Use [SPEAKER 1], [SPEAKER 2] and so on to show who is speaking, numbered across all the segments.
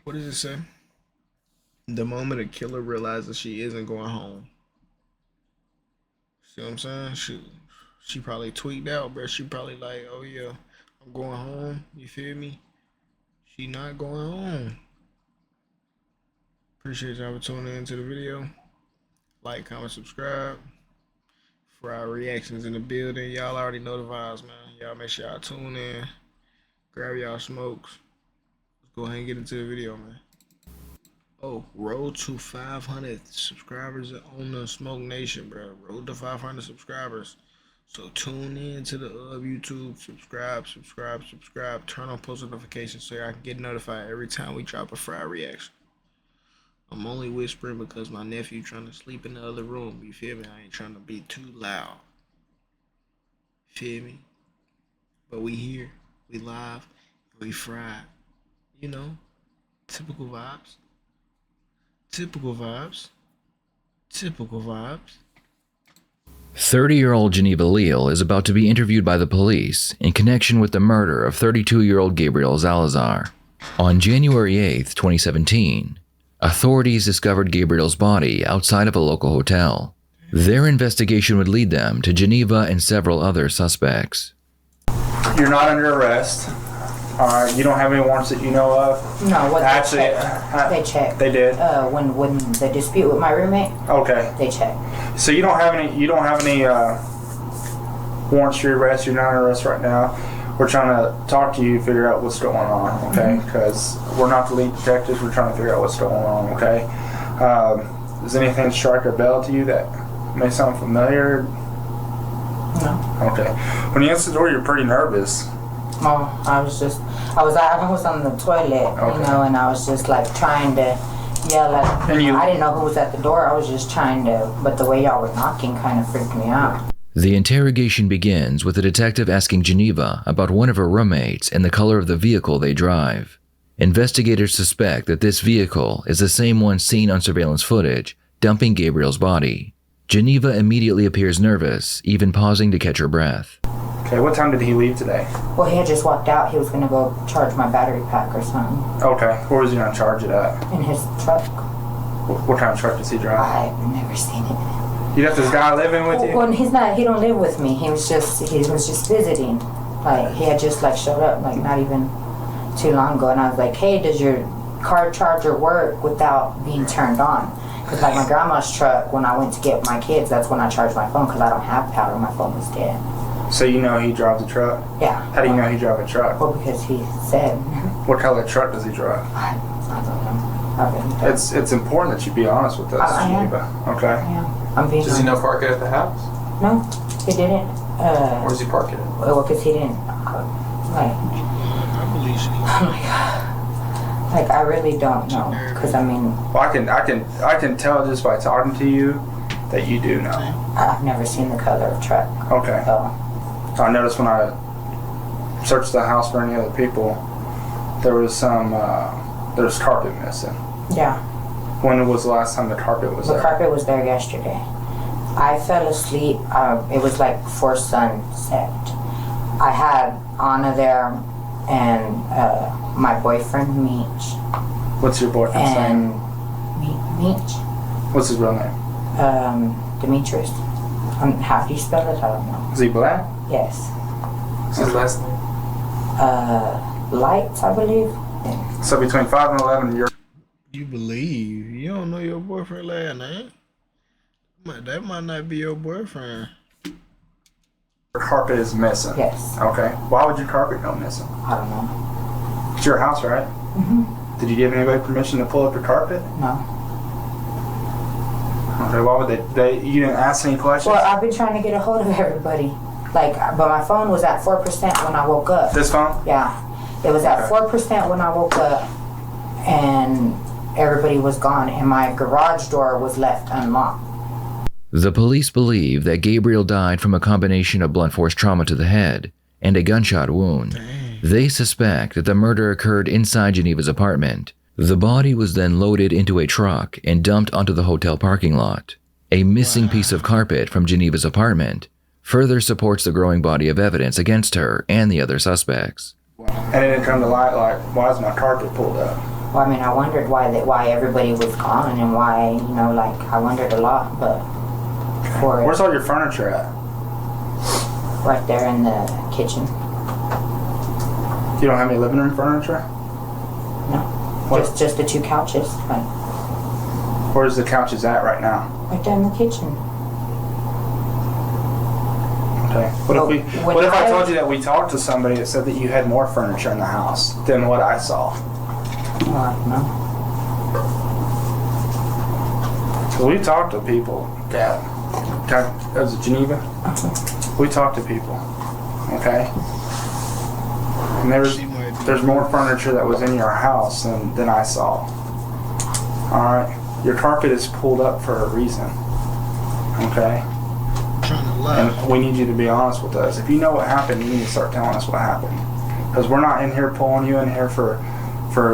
[SPEAKER 1] What does it say? The moment a killer realizes she isn't going home. See what I'm saying? She probably tweaked out, bro. She probably like, oh yeah, I'm going home. You feel me? She not going home. Appreciate y'all for tuning into the video. Like, comment, subscribe. For our reactions in the building, y'all already know the vibes, man. Y'all make sure y'all tune in. Grab y'all smokes. Let's go ahead and get into the video, man. Oh, road to 500 subscribers on the Smoke Nation, bro. Road to 500 subscribers. So tune in to the YouTube. Subscribe. Turn on post notifications so y'all can get notified every time we drop a fried reaction. I'm only whispering because my nephew trying to sleep in the other room. You feel me? I ain't trying to be too loud. Feel me? But we here. We live. We fried. You know? Typical vibes. Typical vibes.
[SPEAKER 2] 30-year-old Geneva Leal is about to be interviewed by the police in connection with the murder of 32-year-old Gabriel Salazar. On January 8th, 2017, authorities discovered Gabriel's body outside of a local hotel. Their investigation would lead them to Geneva and several other suspects.
[SPEAKER 3] You're not under arrest. You don't have any warrants that you know of?
[SPEAKER 4] No, what
[SPEAKER 3] actually,
[SPEAKER 4] they checked.
[SPEAKER 3] They did.
[SPEAKER 4] When the dispute with my roommate.
[SPEAKER 3] Okay.
[SPEAKER 4] They checked.
[SPEAKER 3] So you don't have any. You don't have any warrants for your arrest. You're not under arrest right now. We're trying to talk to you, figure out what's going on. Okay. Because we're not the lead detectives. We're trying to figure out what's going on. Okay. Does anything strike a bell to you that may sound familiar?
[SPEAKER 4] No.
[SPEAKER 3] Okay. When you answered the door, you're pretty nervous.
[SPEAKER 4] Oh, I was on the toilet,
[SPEAKER 3] okay.
[SPEAKER 4] You know, and I was just like trying to yell at. I didn't know who was at the door. I was just trying to, but the way y'all were knocking kind of freaked me out.
[SPEAKER 2] The interrogation begins with the detective asking Geneva about one of her roommates and the color of the vehicle they drive. Investigators suspect that this vehicle is the same one seen on surveillance footage, dumping Gabriel's body. Geneva immediately appears nervous, even pausing to catch her breath.
[SPEAKER 3] Okay, what time did he leave today?
[SPEAKER 4] Well, he had just walked out. He was going to go charge my battery pack or something.
[SPEAKER 3] Okay, where was he going to charge it at?
[SPEAKER 4] In his truck.
[SPEAKER 3] What kind of truck does he drive?
[SPEAKER 4] I've never seen it.
[SPEAKER 3] You got this guy living with you?
[SPEAKER 4] Well, he don't live with me. He was just visiting. Like, he had just like showed up like not even too long ago, and I was like, hey, does your car charger work without being turned on? Because like my grandma's truck, when I went to get my kids, that's when I charged my phone because I don't have power. My phone was dead.
[SPEAKER 3] So you know he drives a truck?
[SPEAKER 4] Yeah.
[SPEAKER 3] How do you know he drives a truck?
[SPEAKER 4] Well, because he said.
[SPEAKER 3] What color truck does he drive?
[SPEAKER 4] I don't know. I really don't.
[SPEAKER 3] It's important that you be honest with us, Geneva. Okay.
[SPEAKER 4] Yeah. I'm being
[SPEAKER 5] Does he not park it at the house?
[SPEAKER 4] No, he didn't.
[SPEAKER 5] Where does he park it?
[SPEAKER 4] Well, because he didn't.
[SPEAKER 1] I believe she.
[SPEAKER 4] Oh my God. Like, I really don't know. Because, I mean.
[SPEAKER 3] Well, I can tell just by talking to you that you do know.
[SPEAKER 4] I've never seen the color of truck.
[SPEAKER 3] Okay.
[SPEAKER 4] So.
[SPEAKER 3] I noticed when I searched the house for any other people, there was carpet missing.
[SPEAKER 4] Yeah.
[SPEAKER 3] When was the last time the carpet was there?
[SPEAKER 4] The carpet was there yesterday. I fell asleep. It was like before sunset. I had Anna there and my boyfriend, Meech.
[SPEAKER 3] What's your boyfriend's name?
[SPEAKER 4] Meech.
[SPEAKER 3] What's his real name?
[SPEAKER 4] Demetrius. How do you spell it? I don't know.
[SPEAKER 3] Is he black?
[SPEAKER 4] Yes.
[SPEAKER 5] What's his last name?
[SPEAKER 4] Lights, I believe.
[SPEAKER 3] So between 5 and 11, you're...
[SPEAKER 1] You believe? You don't know your boyfriend last name? That might not be your boyfriend.
[SPEAKER 3] Your carpet is missing?
[SPEAKER 4] Yes.
[SPEAKER 3] Okay. Why would your carpet go missing?
[SPEAKER 4] I don't know.
[SPEAKER 3] It's your house, right?
[SPEAKER 4] Mm-hmm.
[SPEAKER 3] Did you give anybody permission to pull up your carpet?
[SPEAKER 4] No.
[SPEAKER 3] Okay, why would they you didn't ask any questions?
[SPEAKER 4] Well, I've been trying to get a hold of everybody. Like, but my phone was at 4% when I woke up.
[SPEAKER 3] This phone?
[SPEAKER 4] Yeah. It was at 4% when I woke up, and everybody was gone, and my garage door was left unlocked.
[SPEAKER 2] The police believe that Gabriel died from a combination of blunt force trauma to the head and a gunshot wound.
[SPEAKER 1] Dang.
[SPEAKER 2] They suspect that the murder occurred inside Geneva's apartment. The body was then loaded into a truck and dumped onto the hotel parking lot. A missing piece of carpet from Geneva's apartment further supports the growing body of evidence against her and the other suspects.
[SPEAKER 3] And it didn't come to light, like, why is my carpet pulled up?
[SPEAKER 4] Well, I mean, I wondered why everybody was gone and why, you know, like, I wondered a lot, but
[SPEAKER 3] Where's all your furniture at?
[SPEAKER 4] right there in the kitchen.
[SPEAKER 3] You don't have any living room furniture?
[SPEAKER 4] No.
[SPEAKER 3] What?
[SPEAKER 4] Just the 2 couches, like,
[SPEAKER 3] Where's the couches at right now?
[SPEAKER 4] right there in the kitchen.
[SPEAKER 3] Okay. What if I told you that we talked to somebody that said that you had more furniture in the house than what I saw?
[SPEAKER 4] Well, I don't know.
[SPEAKER 3] So we talked to people. That was it Geneva? We talked to people. Okay. And there's more furniture that was in your house than I saw. Alright. Your carpet is pulled up for a reason. Okay? And we need you to be honest with us. If you know what happened, you need to start telling us what happened. Because we're not in here pulling you in here for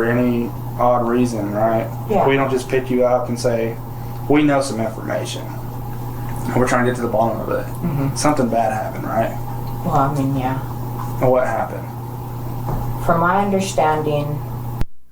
[SPEAKER 3] any odd reason, right?
[SPEAKER 4] Yeah.
[SPEAKER 3] We don't just pick you up and say, we know some information. We're trying to get to the bottom of it.
[SPEAKER 4] Mm-hmm.
[SPEAKER 3] Something bad happened, right?
[SPEAKER 4] Well, I mean, yeah.
[SPEAKER 3] And what happened?
[SPEAKER 4] From my understanding,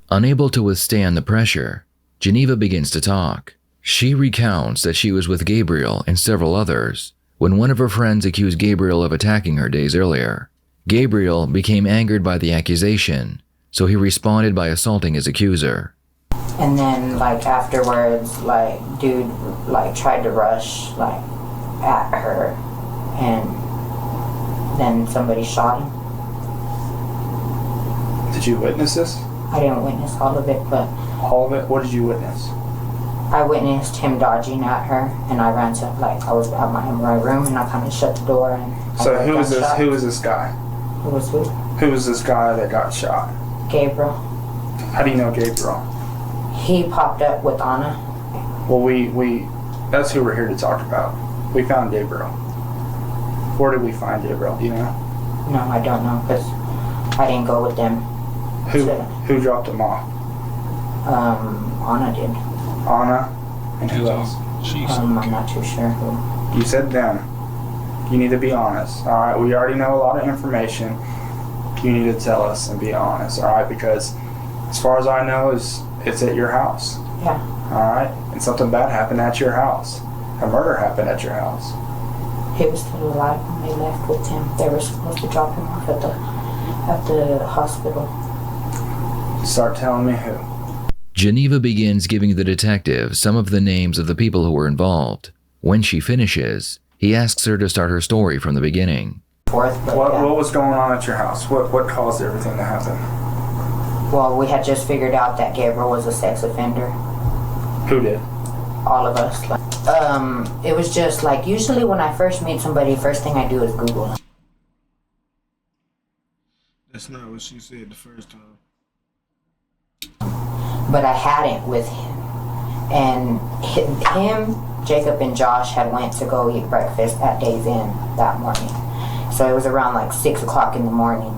[SPEAKER 2] Unable to withstand the pressure, Geneva begins to talk. She recounts that she was with Gabriel and several others when one of her friends accused Gabriel of attacking her days earlier. Gabriel became angered by the accusation, so he responded by assaulting his accuser.
[SPEAKER 4] and then, like, afterwards, like, dude, like, tried to rush, like, at her, and then somebody shot him.
[SPEAKER 3] Did you witness this?
[SPEAKER 4] I didn't witness all of it, but
[SPEAKER 3] All of it? What did you witness?
[SPEAKER 4] I witnessed him dodging at her, and I ran to, like, I was at my room, and I kind of shut the door, and
[SPEAKER 3] So
[SPEAKER 4] I
[SPEAKER 3] who was this?
[SPEAKER 4] got shot.
[SPEAKER 3] Who was this guy?
[SPEAKER 4] Who was who?
[SPEAKER 3] Who was this guy that got shot?
[SPEAKER 4] Gabriel.
[SPEAKER 3] How do you know Gabriel?
[SPEAKER 4] He popped up with Anna.
[SPEAKER 3] Well, we that's who we're here to talk about. We found Gabriel. Where did we find Gabriel? Do you know?
[SPEAKER 4] No, I don't know, because I didn't go with them.
[SPEAKER 3] Who dropped him off?
[SPEAKER 4] Anna did.
[SPEAKER 3] Anna? And who else?
[SPEAKER 4] I'm not too sure who.
[SPEAKER 3] You said them. You need to be honest. Alright, we already know a lot of information. You need to tell us and be honest, alright? Because as far as I know, it's at your house.
[SPEAKER 4] Yeah.
[SPEAKER 3] Alright? And something bad happened at your house. A murder happened at your house.
[SPEAKER 4] He was still alive when they left with him. They were supposed to drop him off at the hospital.
[SPEAKER 3] Start telling me who.
[SPEAKER 2] Geneva begins giving the detective some of the names of the people who were involved. When she finishes, he asks her to start her story from the beginning.
[SPEAKER 4] But
[SPEAKER 3] What
[SPEAKER 4] yeah.
[SPEAKER 3] was going on at your house? What caused everything to happen?
[SPEAKER 4] Well, we had just figured out that Gabriel was a sex offender.
[SPEAKER 3] Who did?
[SPEAKER 4] All of us. Like, it was just like, usually when I first meet somebody, first thing I do is Google them.
[SPEAKER 1] That's not what she said the first time.
[SPEAKER 4] But I hadn't with him. And him, Jacob, and Josh had went to go eat breakfast at Days Inn that morning. So it was around like 6 o'clock in the morning.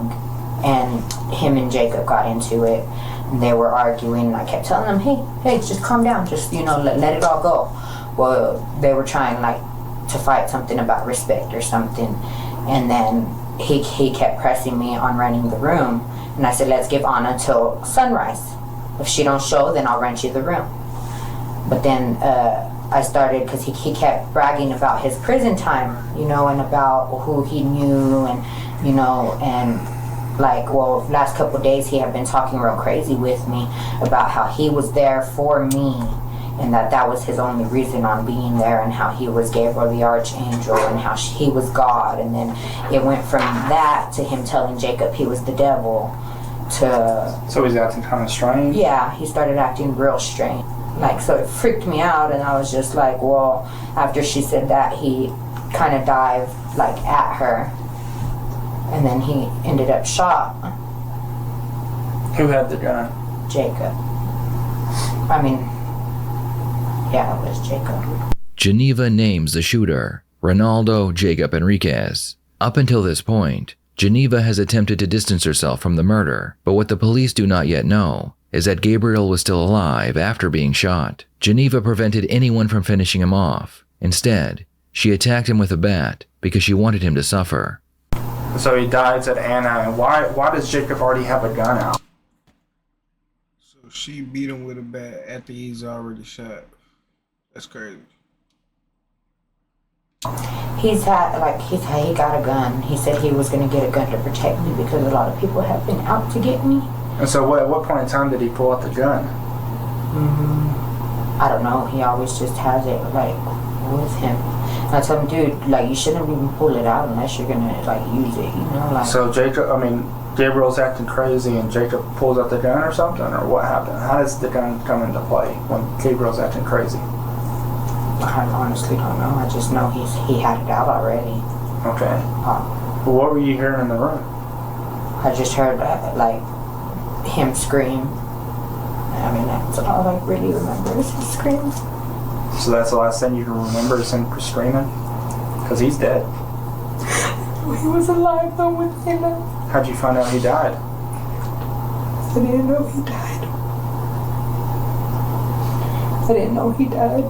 [SPEAKER 4] And him and Jacob got into it. And they were arguing, and I kept telling them, hey, just calm down. Just, let it all go. Well, they were trying, like, to fight something about respect or something. And then he kept pressing me on renting the room. And I said, let's give Anna till sunrise. If she don't show, then I'll rent you the room. But then I started, because he kept bragging about his prison time, and about who he knew, and, and like, well, last couple of days he had been talking real crazy with me about how he was there for me, and that was his only reason on being there, and how he was Gabriel the Archangel, and how he was God. And then it went from that to him telling Jacob he was the devil to...
[SPEAKER 3] So he's acting kind of strange?
[SPEAKER 4] Yeah, he started acting real strange. Like, so it freaked me out, and I was just like, well, after she said that, he kind of dived, like, at her, and then he ended up shot.
[SPEAKER 3] Who had the gun?
[SPEAKER 4] Jacob. I mean, yeah, it was Jacob.
[SPEAKER 2] Geneva names the shooter, Ronaldo Jacob Enriquez. Up until this point, Geneva has attempted to distance herself from the murder, but what the police do not yet know is that Gabriel was still alive after being shot. Geneva prevented anyone from finishing him off. Instead, she attacked him with a bat because she wanted him to suffer.
[SPEAKER 3] So he died at Anna, and why does Jacob already have a gun out?
[SPEAKER 1] So She beat him with a bat after he's already shot. That's crazy.
[SPEAKER 4] He got a gun. He said he was gonna get a gun to protect me because a lot of people have been out to get me.
[SPEAKER 3] And so at what point in time did he pull out the gun?
[SPEAKER 4] I don't know. He always just has it like with him. And I told him, dude, like you shouldn't even pull it out unless you're gonna like use it. You know, like.
[SPEAKER 3] So Gabriel's acting crazy and Jacob pulls out the gun or something, or what happened? How does the gun come into play when Gabriel's acting crazy?
[SPEAKER 4] I honestly don't know. I just know he had it out already.
[SPEAKER 3] Okay. Well, what were you hearing in the room?
[SPEAKER 4] I just heard like him scream. I mean, that's all I really remember is his screams.
[SPEAKER 3] So that's the last thing you can remember is him screaming? Because he's dead.
[SPEAKER 4] He was alive though when they left.
[SPEAKER 3] How'd you find out he died?
[SPEAKER 4] I didn't know he died. I didn't know he died.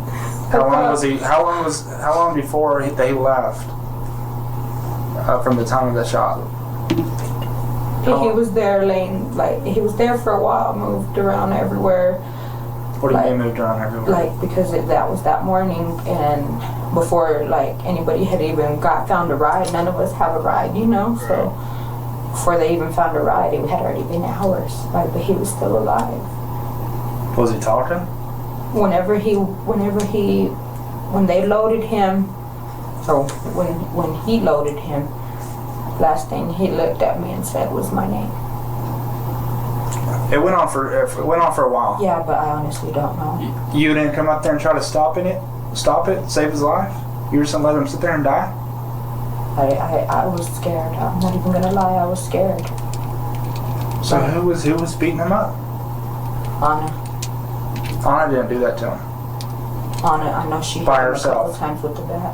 [SPEAKER 3] How long before they left from the time of the shot?
[SPEAKER 4] He was there he was there for a while, moved around everywhere.
[SPEAKER 3] What do you mean moved around everywhere?
[SPEAKER 4] Like, because that was that morning, and before, like, anybody had even found a ride, none of us have a ride, you know, so before they even found a ride, it had already been hours, like, but he was still alive.
[SPEAKER 3] Was he talking?
[SPEAKER 4] When they loaded him, or when he loaded him, last thing he looked at me and said was my name.
[SPEAKER 3] It went on for a while.
[SPEAKER 4] Yeah, but I honestly don't know.
[SPEAKER 3] You didn't come up there and try to stop it, save his life? You were just gonna let him sit there and die?
[SPEAKER 4] I was scared. I'm not even gonna lie, I was scared.
[SPEAKER 3] So who was beating him up?
[SPEAKER 4] Anna.
[SPEAKER 3] Anna didn't do that to him.
[SPEAKER 4] Anna, I know she
[SPEAKER 3] By
[SPEAKER 4] hit him
[SPEAKER 3] herself.
[SPEAKER 4] a couple times with the bat.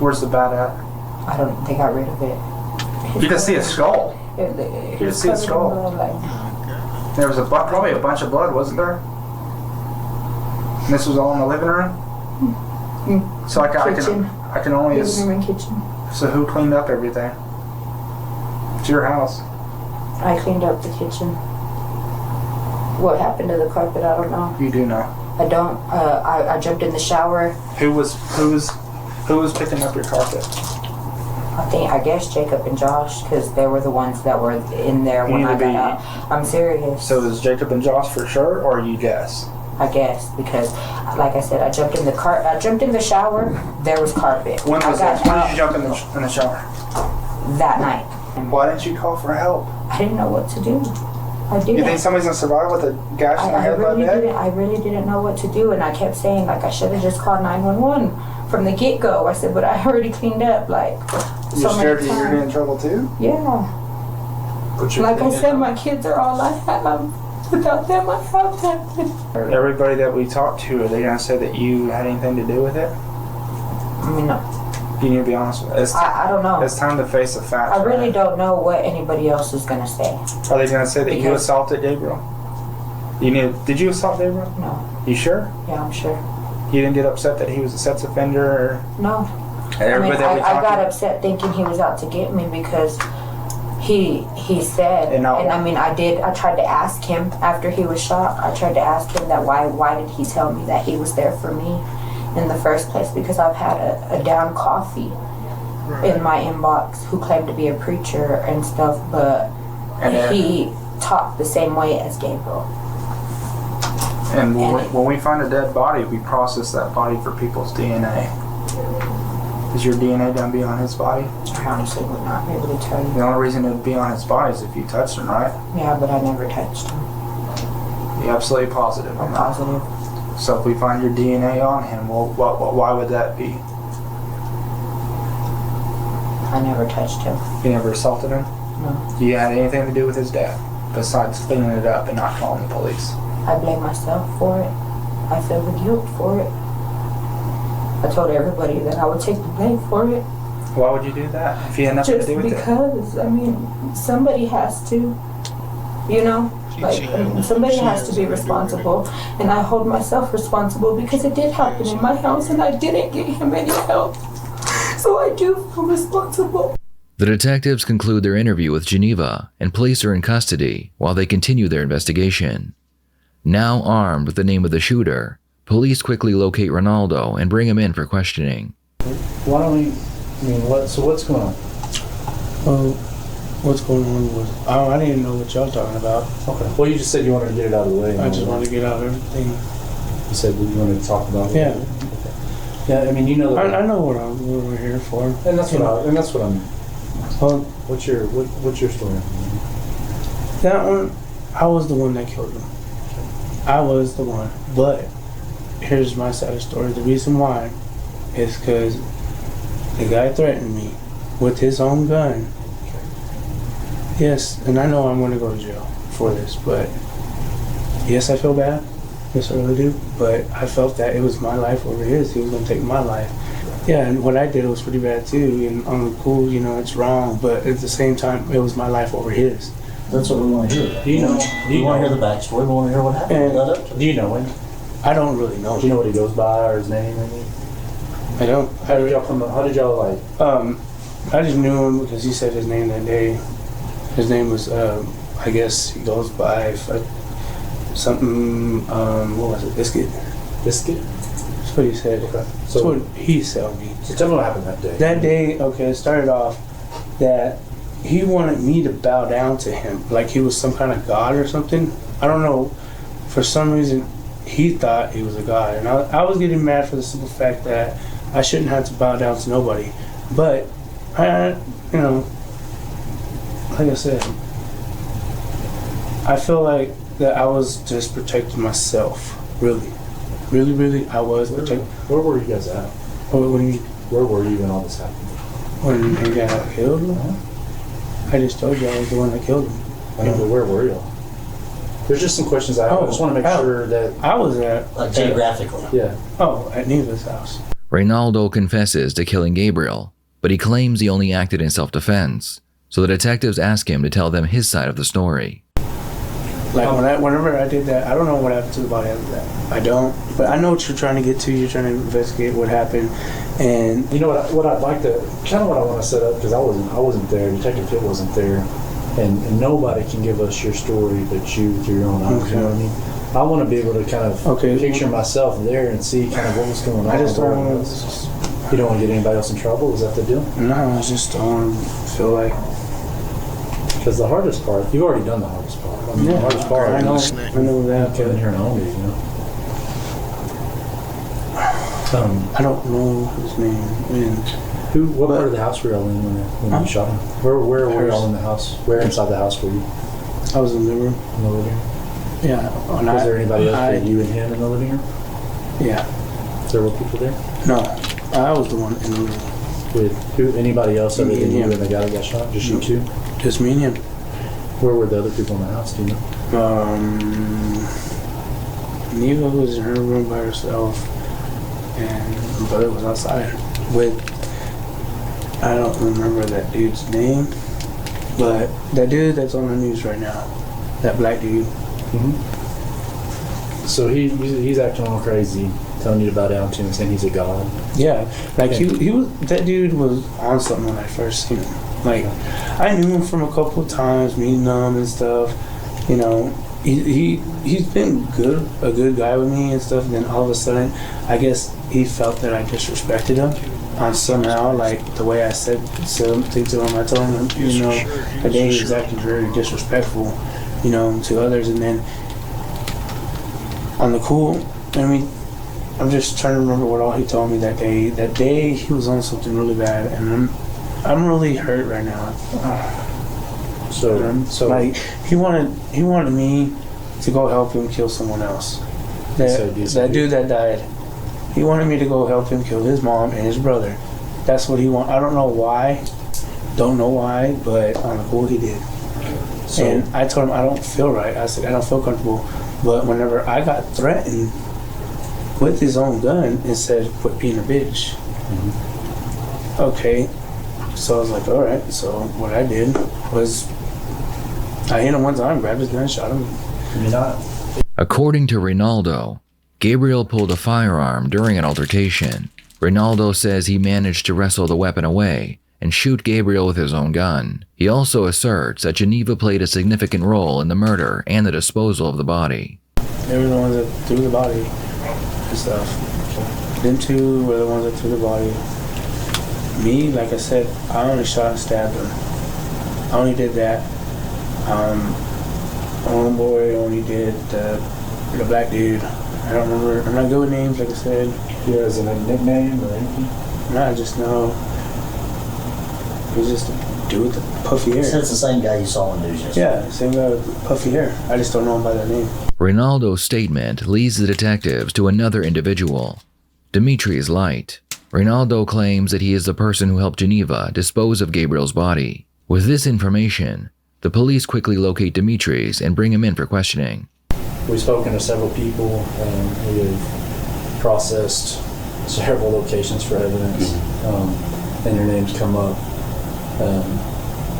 [SPEAKER 3] Where's the bat at?
[SPEAKER 4] They got rid of it.
[SPEAKER 3] You can see his skull.
[SPEAKER 4] You
[SPEAKER 3] can see his skull. There was probably a bunch of blood, wasn't there? And this was all in the living room? So I can only...
[SPEAKER 4] Living room and kitchen.
[SPEAKER 3] So who cleaned up everything? It's your house.
[SPEAKER 4] I cleaned up the kitchen. What happened to the carpet, I don't know.
[SPEAKER 3] You do know.
[SPEAKER 4] I don't. I jumped in the shower.
[SPEAKER 3] Who was picking up your carpet?
[SPEAKER 4] I guess Jacob and Josh, because they were the ones that were in there when I got out. I'm serious.
[SPEAKER 3] So is Jacob and Josh for sure, or you guess?
[SPEAKER 4] I guess, because like I said, I jumped in the shower. There was carpet.
[SPEAKER 3] When did you jump in the shower?
[SPEAKER 4] That night.
[SPEAKER 3] Why didn't you call for help?
[SPEAKER 4] I didn't know what to do. I didn't.
[SPEAKER 3] You think somebody's gonna survive with a gash in their head like that?
[SPEAKER 4] I really didn't know what to do, and I kept saying like I should have just called 911 from the get go. I said, but I already cleaned up like.
[SPEAKER 3] You're scared that you're gonna get in trouble too?
[SPEAKER 4] Yeah. Like I said, my kids are all I have. Without them, I have nothing.
[SPEAKER 3] Everybody that we talked to, are they gonna say that you had anything to do with it?
[SPEAKER 4] I mean, no.
[SPEAKER 3] You need to be honest with us.
[SPEAKER 4] I don't know.
[SPEAKER 3] It's time to face the facts.
[SPEAKER 4] I really don't know what anybody else is gonna say.
[SPEAKER 3] Are they gonna say that you assaulted Gabriel? Did you assault Gabriel?
[SPEAKER 4] No.
[SPEAKER 3] You sure?
[SPEAKER 4] Yeah, I'm sure.
[SPEAKER 3] You didn't get upset that he was a sex offender, or?
[SPEAKER 4] No. I got upset thinking he was out to get me because he said, and I mean, I tried to ask him after he was shot. I tried to ask him that why did he tell me that he was there for me in the first place? Because I've had a down coffee in my inbox who claimed to be a preacher and stuff, but he talked the same way as Gabriel.
[SPEAKER 3] And when we find a dead body, we process that body for people's DNA. Is your DNA going to be on his body?
[SPEAKER 4] I honestly would not be able to tell you.
[SPEAKER 3] The only reason it would be on his body is if you touched him, right?
[SPEAKER 4] Yeah, but I never touched him.
[SPEAKER 3] You're absolutely positive.
[SPEAKER 4] I'm positive.
[SPEAKER 3] So if we find your DNA on him, well, why would that be?
[SPEAKER 4] I never touched him.
[SPEAKER 3] You never assaulted him?
[SPEAKER 4] No.
[SPEAKER 3] You had anything to do with his death besides cleaning it up and not calling the police?
[SPEAKER 4] I blame myself for it. I feel the guilt for it. I told everybody that I would take the blame for it.
[SPEAKER 3] Why would you do that if you had nothing to do with it?
[SPEAKER 4] Just because, I mean, somebody has to, you know? Somebody has to be responsible. And I hold myself responsible because it did happen in my house and I didn't get him any help. So I do feel responsible.
[SPEAKER 2] The detectives conclude their interview with Geneva and place her in custody while they continue their investigation. Now armed with the name of the shooter, police quickly locate Ronaldo and bring him in for questioning.
[SPEAKER 6] Why don't we, what's going on?
[SPEAKER 7] Well, what's going on was, I didn't know what y'all talking about.
[SPEAKER 6] Okay. Well, you just said you wanted to get it out of the way.
[SPEAKER 7] I just wanted to get out of everything.
[SPEAKER 6] You said you wanted to talk about it.
[SPEAKER 7] Yeah.
[SPEAKER 6] Okay. Yeah, I mean, you know.
[SPEAKER 7] I know what we're here for.
[SPEAKER 6] And that's what I'm.
[SPEAKER 7] Well,
[SPEAKER 6] what's your story?
[SPEAKER 7] that one, I was the one that killed him. I was the one. But here's my side of the story. The reason why is because the guy threatened me with his own gun. Yes, and I know I'm going to go to jail for this, but yes, I feel bad. Yes, I really do. But I felt that it was my life over his. He was going to take my life. Yeah, and what I did was pretty bad too. And on the cool, you know, it's wrong. But at the same time, it was my life over his.
[SPEAKER 8] That's what we want to hear.
[SPEAKER 6] Do you know?
[SPEAKER 8] We want to hear the backstory. We want to hear what happened.
[SPEAKER 7] And
[SPEAKER 8] Led up to
[SPEAKER 6] Do you know him?
[SPEAKER 7] I don't really know.
[SPEAKER 6] Do you know what he goes by or his name?
[SPEAKER 7] I don't.
[SPEAKER 6] How did y'all like?
[SPEAKER 7] I just knew him because he said his name that day. His name was, I guess he goes by something, what was it, Biscuit?
[SPEAKER 6] Biscuit?
[SPEAKER 7] That's what he said.
[SPEAKER 6] Okay.
[SPEAKER 7] That's
[SPEAKER 6] So,
[SPEAKER 7] what he told me.
[SPEAKER 6] so tell me what happened that day.
[SPEAKER 7] That day, okay, it started off that he wanted me to bow down to him, like he was some kind of god or something. I don't know. For some reason, he thought he was a god. And I was getting mad for the simple fact that I shouldn't have to bow down to nobody. But, you know, like I said, I feel like that I was just protecting myself. Really. Really, really, I was protecting.
[SPEAKER 6] Where were you guys at?
[SPEAKER 7] What do you mean?
[SPEAKER 6] Where were you when all this happened?
[SPEAKER 7] When he got killed? I just told you I was the one that killed him.
[SPEAKER 6] I know, but where were y'all? There's just some questions I have. I just want to make sure that.
[SPEAKER 7] I was at.
[SPEAKER 8] like geographically.
[SPEAKER 6] Yeah.
[SPEAKER 7] Oh, at Neva's house.
[SPEAKER 2] Reynaldo confesses to killing Gabriel, but he claims he only acted in self-defense, so the detectives ask him to tell them his side of the story.
[SPEAKER 7] Like whenever I did that, I don't know what happened to the body after that. I don't, but I know what you're trying to get to. You're trying to investigate what happened, and
[SPEAKER 6] You know what I'd like to kind of what I want to set up because I wasn't there. Detective Hill wasn't there, and nobody can give us your story but you through your own eyes.
[SPEAKER 7] Okay.
[SPEAKER 6] You know what I mean? I want to be able to kind of picture myself there and see kind of what was going on.
[SPEAKER 7] I just don't want
[SPEAKER 6] You don't want to get anybody else in trouble. Is that the deal?
[SPEAKER 7] to. No, I just don't feel like.
[SPEAKER 6] Because the hardest part, you've already done the hardest part. I mean, the hardest part.
[SPEAKER 7] I know that.
[SPEAKER 6] Coming here and home, you know.
[SPEAKER 7] I don't know his name. And
[SPEAKER 6] What part of the house were y'all in when you shot him? Where were y'all in the house? Where inside the house were you?
[SPEAKER 7] I was in the room.
[SPEAKER 6] In the living room?
[SPEAKER 7] Yeah.
[SPEAKER 6] Was there anybody else but you and him in the living room?
[SPEAKER 7] Yeah.
[SPEAKER 6] There were people there?
[SPEAKER 7] No, I was the one in the room.
[SPEAKER 6] With anybody else other than you and the guy that got shot? Just you two?
[SPEAKER 7] Just me and him.
[SPEAKER 6] Where were the other people in the house? Do you know?
[SPEAKER 7] Neva was in her room by herself, and my brother was outside with, I don't remember that dude's name, but that dude that's on the news right now, that black dude.
[SPEAKER 6] Mm-hmm. So he's acting all crazy, telling you to bow down to him, saying he's a god.
[SPEAKER 7] Yeah, like he was, that dude was on something when I first seen him. Like, I knew him from a couple of times, meeting him and stuff. You know, he's been a good guy with me and stuff. And then all of a sudden, I guess he felt that I disrespected him on somehow, like the way I said something to him. I told him, you know, that day he was acting very disrespectful, you know, to others. And then on the cool, I mean, I'm just trying to remember what all he told me that day. That day he was on something really bad, and I'm really hurt right now.
[SPEAKER 6] So
[SPEAKER 7] like he wanted me to go help him kill someone else. That dude that died. He wanted me to go help him kill his mom and his brother. That's what he wanted. I don't know why. Don't know why, but on the cool he did. So, and I told him I don't feel right. I said I don't feel comfortable. But whenever I got threatened with his own gun, it said quit being a bitch. Mm-hmm. Okay. So I was like, all right. So what I did was I hit him one time, grabbed his gun, shot him.
[SPEAKER 2] According to Reynaldo, Gabriel pulled a firearm during an altercation. Reynaldo says he managed to wrestle the weapon away and shoot Gabriel with his own gun. He also asserts that Geneva played a significant role in the murder and the disposal of the body.
[SPEAKER 7] They were the ones that threw the body and stuff. Them two were the ones that threw the body. Me, like I said, I only shot and stabbed him. I only did that. Homeboy only did the black dude. I don't remember. I'm not good with names, like I said.
[SPEAKER 6] Yeah, is it a nickname or anything?
[SPEAKER 7] I just know. He's just a dude with the puffy hair.
[SPEAKER 8] So it's the same guy you saw on news yesterday.
[SPEAKER 7] Yeah, same guy with puffy hair. I just don't know him by that name.
[SPEAKER 2] Ronaldo's statement leads the detectives to another individual, Demetrius Light. Ronaldo claims that he is the person who helped Geneva dispose of Gabriel's body. With this information, the police quickly locate Demetrius and bring him in for questioning.
[SPEAKER 6] We've spoken to several people, and we have processed several locations for evidence, and your names come up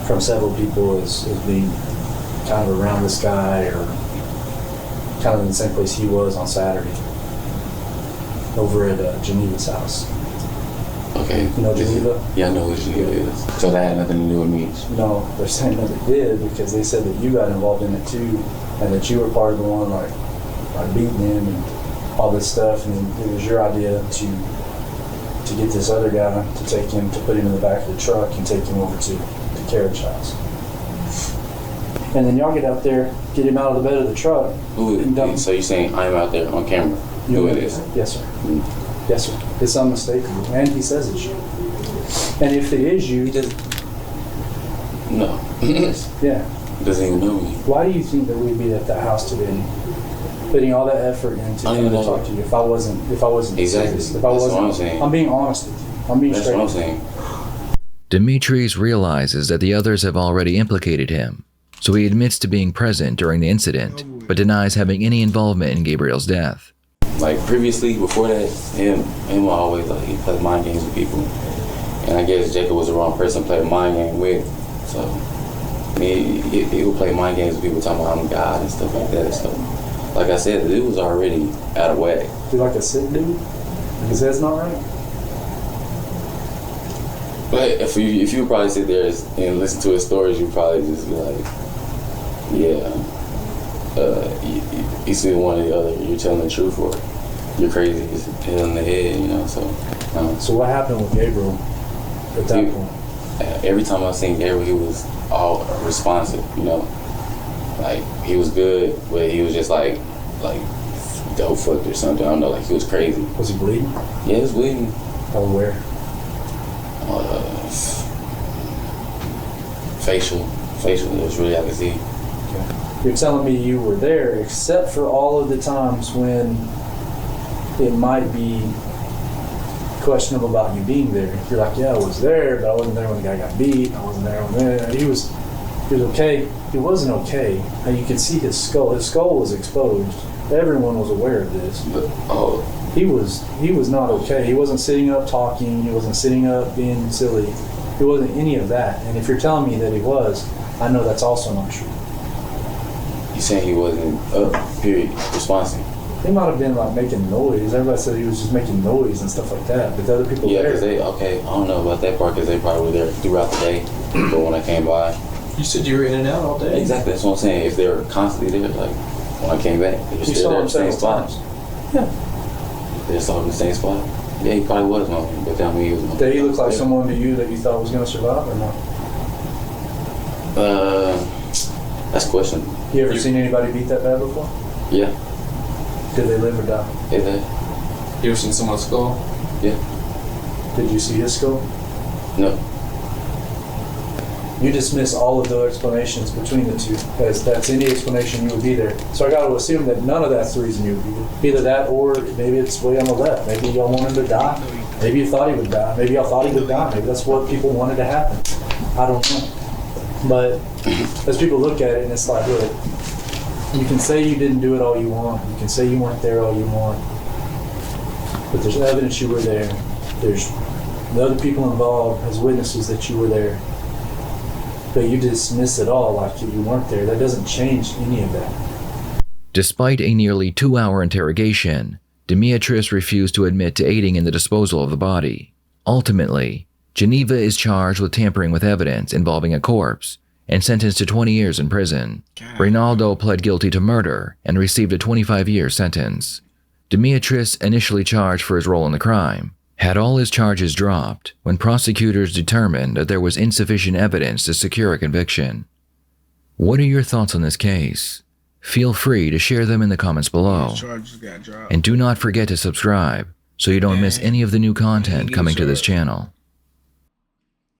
[SPEAKER 6] from several people as being kind of around this guy or kind of in the same place he was on Saturday over at Geneva's house.
[SPEAKER 9] Okay.
[SPEAKER 6] You know Geneva?
[SPEAKER 9] Yeah, I know who Geneva is. So that had nothing to do with me?
[SPEAKER 6] No, they're saying that it did because they said that you got involved in it too, and that you were part of the one like beating him and all this stuff, and it was your idea to get this other guy to take him, to put him in the back of the truck and take him over to the carriage house. And then y'all get out there, get him out of the bed of the truck.
[SPEAKER 9] Who is it? So you're saying I'm out there on camera? Who it is?
[SPEAKER 6] Yes, sir. Yes, sir. It's unmistakable. And he says it's you. And if it is you,
[SPEAKER 9] No.
[SPEAKER 6] yeah.
[SPEAKER 9] Doesn't even know me.
[SPEAKER 6] Why do you think that we'd be at that house today, putting all that effort into
[SPEAKER 9] I
[SPEAKER 6] trying
[SPEAKER 9] don't
[SPEAKER 6] to
[SPEAKER 9] know.
[SPEAKER 6] talk to you? If I wasn't
[SPEAKER 9] Exactly.
[SPEAKER 6] serious, if I
[SPEAKER 9] That's
[SPEAKER 6] wasn't,
[SPEAKER 9] what I'm saying.
[SPEAKER 6] I'm being honest with you. I'm being
[SPEAKER 9] That's
[SPEAKER 6] straight.
[SPEAKER 9] what I'm saying.
[SPEAKER 2] Demetrius realizes that the others have already implicated him, so he admits to being present during the incident, but denies having any involvement in Gabriel's death.
[SPEAKER 9] Like previously, before that, him always like he played mind games with people, and I guess Jacob was the wrong person to play a mind game with. So, I mean, he would play mind games with people talking about I'm God and stuff like that. So, like I said, it was already out of whack.
[SPEAKER 6] You like a sick dude? His head's not right.
[SPEAKER 9] But if you would probably sit there and listen to his stories, you'd probably just be like, yeah, you see one or the other, you're telling the truth, or you're crazy, it's hell in the head, you know. So
[SPEAKER 6] what happened with Gabriel at that point?
[SPEAKER 9] Every time I seen Gabriel, he was all responsive, you know. Like he was good, but he was just like dope fucked or something. I don't know, like he was crazy.
[SPEAKER 6] Was he bleeding?
[SPEAKER 9] Yeah, he was bleeding.
[SPEAKER 6] Or where?
[SPEAKER 9] Facial. It was really I could see.
[SPEAKER 6] Okay. You're telling me you were there, except for all of the times when it might be questionable about you being there. You're like, yeah, I was there, but I wasn't there when the guy got beat. I wasn't there when he was okay. He wasn't okay. Now you can see his skull. His skull was exposed. Everyone was aware of this.
[SPEAKER 9] But,
[SPEAKER 6] He was not okay. He wasn't sitting up talking. He wasn't sitting up being silly. He wasn't any of that. And if you're telling me that he was, I know that's also not true.
[SPEAKER 9] you saying he wasn't period responsive?
[SPEAKER 6] He might have been like making noise. Everybody said he was just making noise and stuff like that. But the other people
[SPEAKER 9] Yeah,
[SPEAKER 6] there,
[SPEAKER 9] because I don't know about that part because they probably were there throughout the day. But when I came by,
[SPEAKER 5] You said you were in and out all day.
[SPEAKER 9] exactly, that's what I'm saying. If they were constantly there, like when I came back, they were
[SPEAKER 6] you
[SPEAKER 9] still
[SPEAKER 6] saw
[SPEAKER 9] there
[SPEAKER 6] him
[SPEAKER 9] at the same
[SPEAKER 6] several
[SPEAKER 9] spot.
[SPEAKER 6] times. Yeah.
[SPEAKER 9] They just saw him in the same spot. Yeah, he probably was moaning, but that mean he was moaning.
[SPEAKER 6] Did he look like someone to you that you thought was going to survive or not?
[SPEAKER 9] That's questionable.
[SPEAKER 6] You ever seen anybody beat that bad before?
[SPEAKER 9] Yeah,
[SPEAKER 6] Did they live or die?
[SPEAKER 9] is that?
[SPEAKER 5] You ever seen someone's skull?
[SPEAKER 9] Yeah.
[SPEAKER 6] Did you see his skull?
[SPEAKER 9] No.
[SPEAKER 6] You dismiss all of the explanations between the two, as that's any explanation you would be there. So I got to assume that none of that's the reason you would be there. Either that or maybe it's way on the left. Maybe y'all want him to die. Maybe you thought he would die. Maybe y'all thought he would die. Maybe that's what people wanted to happen. I don't know. But as people look at it, and it's like, look, you can say you didn't do it all you want. You can say you weren't there all you want. But there's evidence you were there. There's the other people involved as witnesses that you were there. But you dismiss it all like you weren't there. That doesn't change any of that.
[SPEAKER 2] Despite a nearly 2-hour interrogation, Demetrius refused to admit to aiding in the disposal of the body. Ultimately, Geneva is charged with tampering with evidence involving a corpse and sentenced to 20 years in prison. Reynaldo pled guilty to murder and received a 25-year sentence. Demetrius, initially charged for his role in the crime, had all his charges dropped when prosecutors determined that there was insufficient evidence to secure a conviction. What are your thoughts on this case? Feel free to share them in the comments below.
[SPEAKER 1] Charges got dropped.
[SPEAKER 2] And do not forget to subscribe so you don't miss any of the new content coming to this channel.